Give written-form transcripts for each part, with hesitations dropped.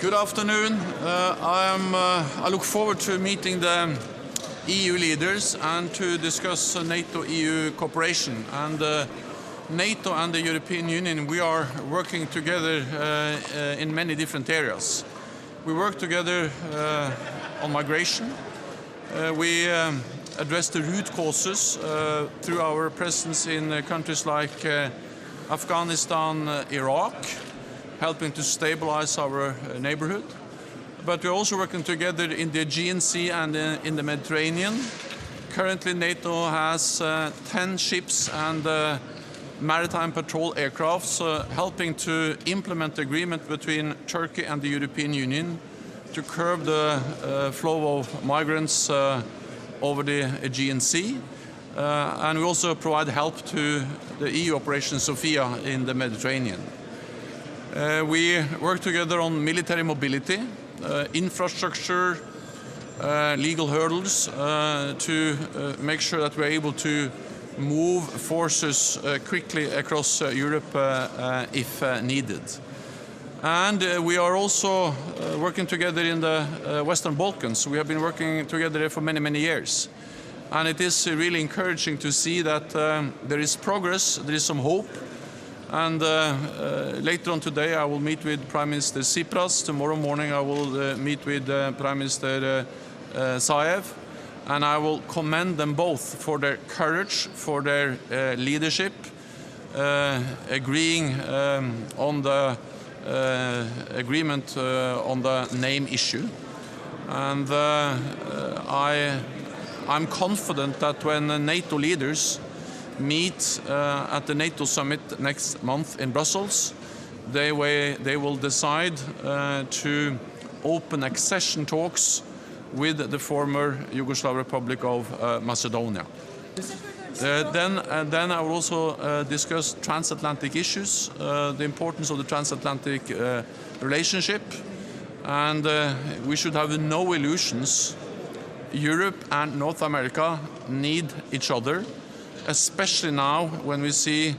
Good afternoon. I look forward to meeting the EU leaders and to discuss NATO-EU cooperation. And NATO and the European Union, we are working together in many different areas. We work together on migration. We address the root causes through our presence in countries like Afghanistan, Iraq, helping to stabilize our neighborhood. But we're also working together in the Aegean Sea and in the Mediterranean. Currently, NATO has 10 ships and maritime patrol aircrafts helping to implement the agreement between Turkey and the European Union to curb the flow of migrants over the Aegean Sea. And we also provide help to the EU Operation Sophia in the Mediterranean. We work together on military mobility, infrastructure, legal hurdles to make sure that we're able to move forces quickly across Europe if needed. And we are also working together in the Western Balkans. We have been working together for many, many years. And it is really encouraging to see that there is progress, there is some hope. And later on today I will meet with Prime Minister Tsipras. Tomorrow morning I will meet with Prime Minister Zaev. And I will commend them both for their courage, for their leadership, agreeing on the agreement on the name issue. And I'm confident that when the NATO leaders meet at the NATO summit next month in Brussels, they will decide to open accession talks with the former Yugoslav Republic of Macedonia. Then I will also discuss transatlantic issues, the importance of the transatlantic relationship, and we should have no illusions. Europe and North America need each other, especially now when we see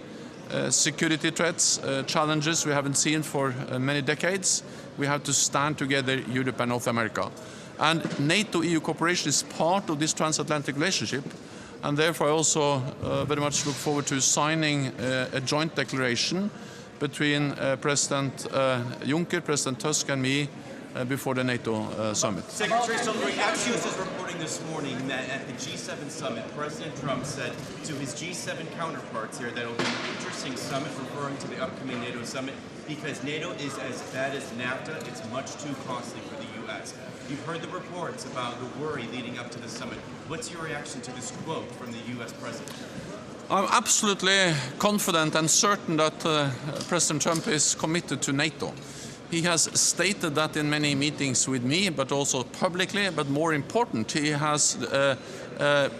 security threats, challenges we haven't seen for many decades. We have to stand together, Europe and North America. And NATO-EU cooperation is part of this transatlantic relationship, and therefore I also very much look forward to signing a joint declaration between President Juncker, President Tusk and me before the NATO summit. Secretary Stoltenberg, Axios is reporting this morning that at the G7 summit, President Trump said to his G7 counterparts here that it will be an interesting summit, referring to the upcoming NATO summit, because NATO is as bad as NAFTA. It's much too costly for the U.S. You've heard the reports about the worry leading up to the summit. What's your reaction to this quote from the U.S. president? I'm absolutely confident and certain that President Trump is committed to NATO. He has stated that in many meetings with me, but also publicly. But more important, he has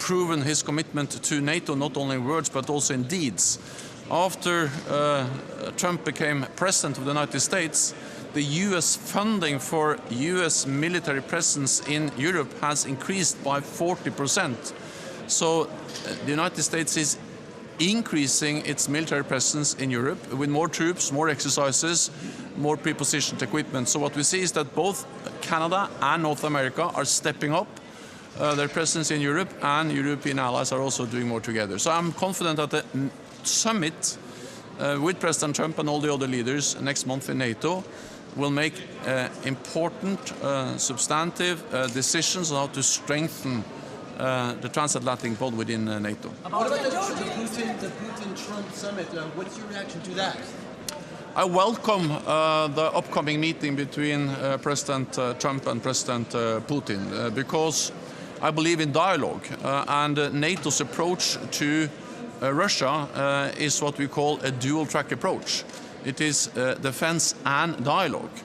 proven his commitment to NATO, not only in words, but also in deeds. After Trump became President of the United States, the U.S. funding for U.S. military presence in Europe has increased by 40%. So the United States is increasing its military presence in Europe with more troops, more exercises, more pre-positioned equipment. So what we see is that both Canada and North America are stepping up their presence in Europe, and European allies are also doing more together. So I'm confident that the summit with President Trump and all the other leaders next month in NATO will make important, substantive decisions on how to strengthen the transatlantic bond within NATO. What about the Putin-Trump summit? What's your reaction to that? I welcome the upcoming meeting between President Trump and President Putin because I believe in dialogue, and NATO's approach to Russia is what we call a dual-track approach. It is defense and dialogue.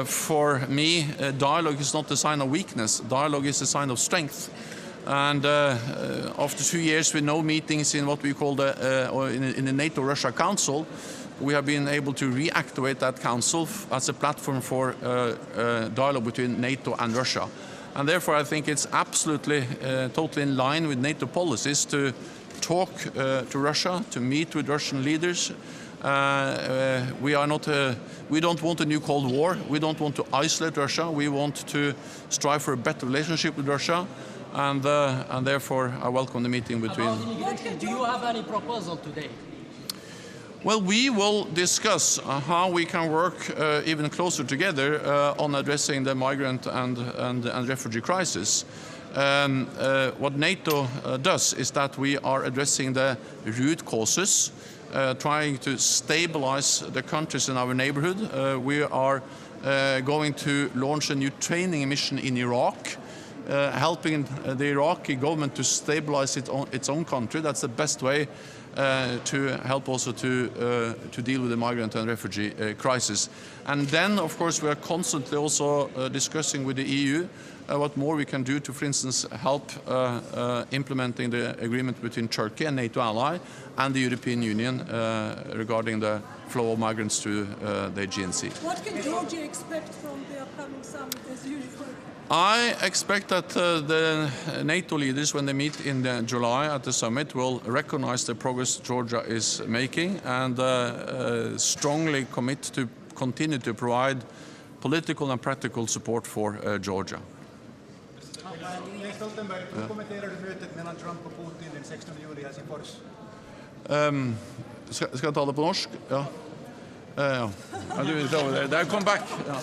For me, dialogue is not a sign of weakness. Dialogue is a sign of strength. And after 2 years with no meetings in what we call in the NATO-Russia Council, we have been able to reactivate that council as a platform for dialogue between NATO and Russia. And therefore, I think it's absolutely totally in line with NATO policies to talk to Russia, to meet with Russian leaders, We don't want a new Cold War. We don't want to isolate Russia. We want to strive for a better relationship with Russia, and therefore I welcome the meeting between. About immigration, do you have any proposal today? Well, we will discuss how we can work even closer together on addressing the migrant and refugee crisis. What NATO does is that we are addressing the root causes, trying to stabilize the countries in our neighborhood. We are going to launch a new training mission in Iraq, helping the Iraqi government to stabilize its own country. That's the best way to help also to deal with the migrant and refugee crisis. And then, of course, we are constantly also discussing with the EU what more we can do to, for instance, help implementing the agreement between Turkey, a NATO ally, and the European Union regarding the flow of migrants to the Aegean Sea. What can Georgia expect from the upcoming summit as usual? I expect that the NATO leaders, when they meet in July at the summit, will recognize the progress Georgia is making and strongly commit to continue to provide political and practical support for Georgia. Stoltenberg, hur kommenterar du mötet mellan Trump och Putin den 16 juli i Helsingfors? Skal jeg ta det på norsk? Ja. Ja. Come back. Ja.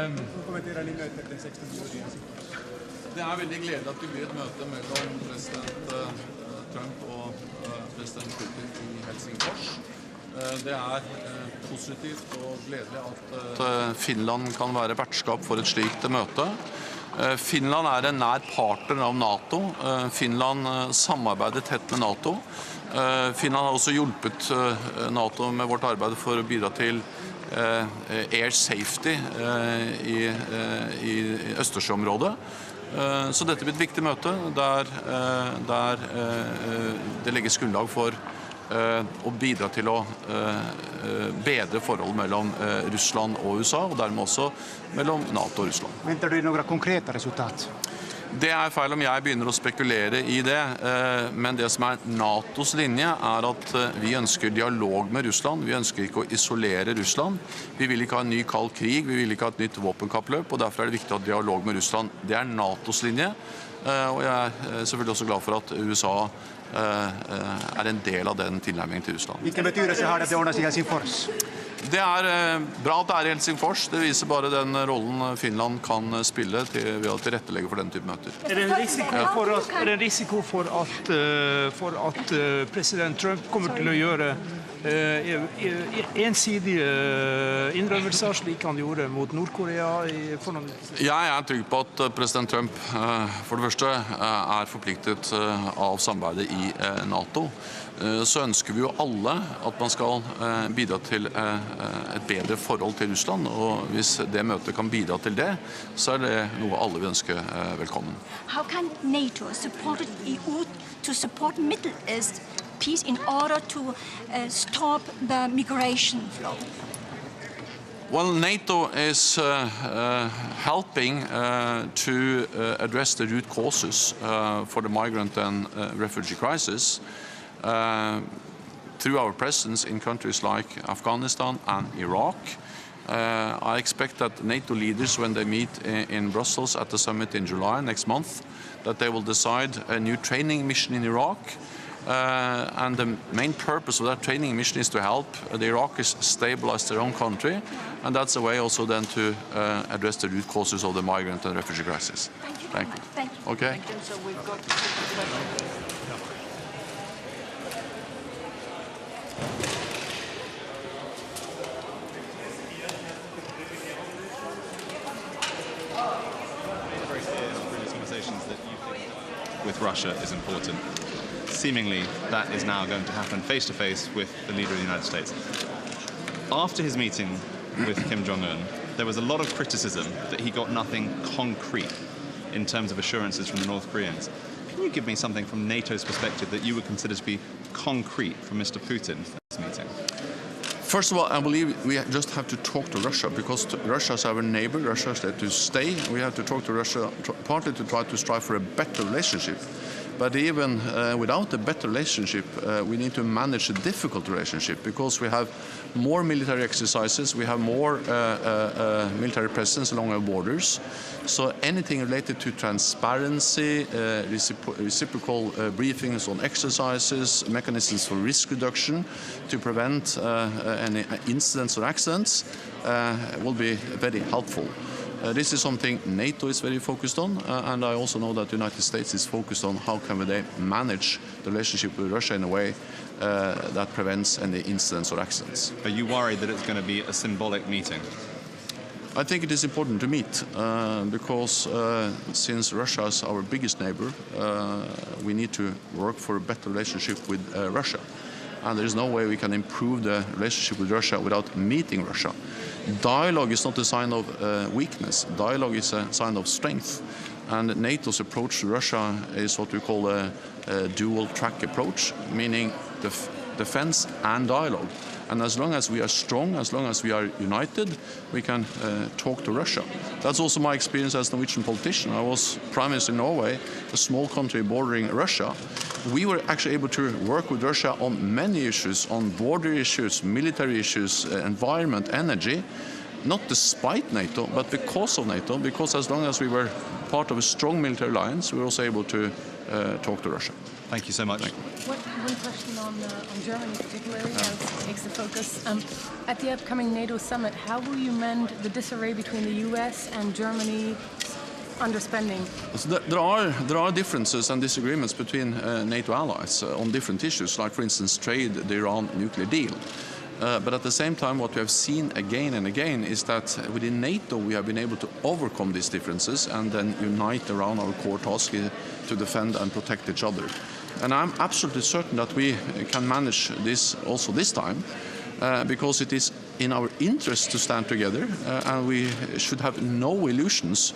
Hur kommenterar ni mötet den 16 juli i Helsingfors? Det veldig gledelig at det blir et møte mellom president Trump og president Putin i Helsingfors. Det positivt og gledelig at Finland kan være vertskap for et slikt møte. Finland en nær partner av NATO. Finland samarbeider tett med NATO. Finland har også hjulpet NATO med vårt arbeid for å bidra til air safety i Østersjøområdet. Så dette blir et viktig møte der det legges grunnlag for å bidra til å bedre forhold mellom Russland og USA, og dermed også mellom NATO og Russland. Väntar du några konkreta resultat? Det feil om jeg begynner å spekulere i det, men det som NATOs linje at vi ønsker dialog med Russland, vi ønsker ikke å isolere Russland, vi vil ikke ha en ny kald krig, vi vil ikke ha et nytt våpenkappløp, og derfor det viktig å ha dialog med Russland. Det NATOs linje, og jeg selvfølgelig også glad for at USA en del av den tilnærmingen til Russland. Vilken betydelse har det att det ordnas i Helsingfors? Det bra at det i Helsingfors. Det viser bare den rollen Finland kan spille ved å tilrettelegge for den type møter. Det en risiko for at president Trump kommer til å gjøre ensidige innrømmelser, slik han gjorde mot Nord-Korea? Jeg trygg på at president Trump for det første forpliktet av samarbeidet i NATO. Så ønsker vi jo alle at man skal bidra til et bedre forhold til Russland, og hvis det møtet kan bidra til det, så det noe alle vil ønske velkommen. How can NATO support EU to support Middle East peace in order to stop the migration flow? Well, NATO is helping to address the root causes for the migrant and refugee crisis. Through our presence in countries like Afghanistan and Iraq. I expect that NATO leaders, when they meet in Brussels at the summit in July next month, that they will decide a new training mission in Iraq. And the main purpose of that training mission is to help the Iraqis stabilize their own country, and that's a way also then to address the root causes of the migrant and refugee crisis. Thank you. Thank you. Okay. Thank you. So we've got with Russia is important. Seemingly, that is now going to happen face-to-face with the leader of the United States. After his meeting with Kim Jong-un, there was a lot of criticism that he got nothing concrete in terms of assurances from the North Koreans. Can you give me something from NATO's perspective that you would consider to be concrete from Mr. Putin at this meeting? First of all, I believe we just have to talk to Russia, because Russia is our neighbor. Russia is there to stay. We have to talk to Russia partly to try to strive for a better relationship. But even without a better relationship, we need to manage a difficult relationship because we have more military exercises, we have more military presence along our borders. So anything related to transparency, reciprocal briefings on exercises, mechanisms for risk reduction to prevent any incidents or accidents will be very helpful. This is something NATO is very focused on, and I also know that the United States is focused on how can they manage the relationship with Russia in a way that prevents any incidents or accidents. Are you worried that it's going to be a symbolic meeting? I think it is important to meet because since Russia is our biggest neighbor, we need to work for a better relationship with Russia. And there is no way we can improve the relationship with Russia without meeting Russia. Dialogue is not a sign of weakness. Dialogue is a sign of strength. And NATO's approach to Russia is what we call a dual-track approach, meaning defense and dialogue. And as long as we are strong, as long as we are united, we can talk to Russia. That's also my experience as a Norwegian politician. I was Prime Minister in Norway, a small country bordering Russia. We were actually able to work with Russia on many issues, on border issues, military issues, environment, energy, not despite NATO, but because of NATO, because as long as we were part of a strong military alliance, we were also able to talk to Russia. Thank you so much. One question on Germany particularly, as takes the focus. At the upcoming NATO summit, how will you mend the disarray between the US and Germany underspending? So there are differences and disagreements between NATO allies on different issues, like for instance trade, the Iran nuclear deal. But at the same time, what we have seen again and again is that within NATO we have been able to overcome these differences and then unite around our core task to defend and protect each other. And I'm absolutely certain that we can manage this also this time because it is in our interest to stand together and we should have no illusions.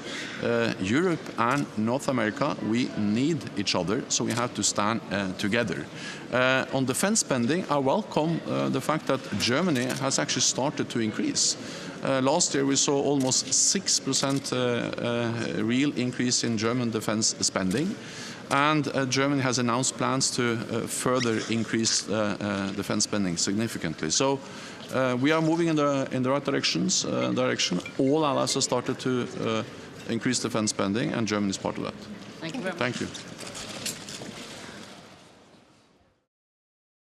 Europe and North America, we need each other, so we have to stand together. On defense spending, I welcome the fact that Germany has actually started to increase. Last year we saw almost 6% real increase in German defense spending. And Germany has announced plans to further increase defense spending significantly. So we are moving in the right direction. All allies have started to increase defense spending, and Germany is part of that. Thank you very much. Thank you.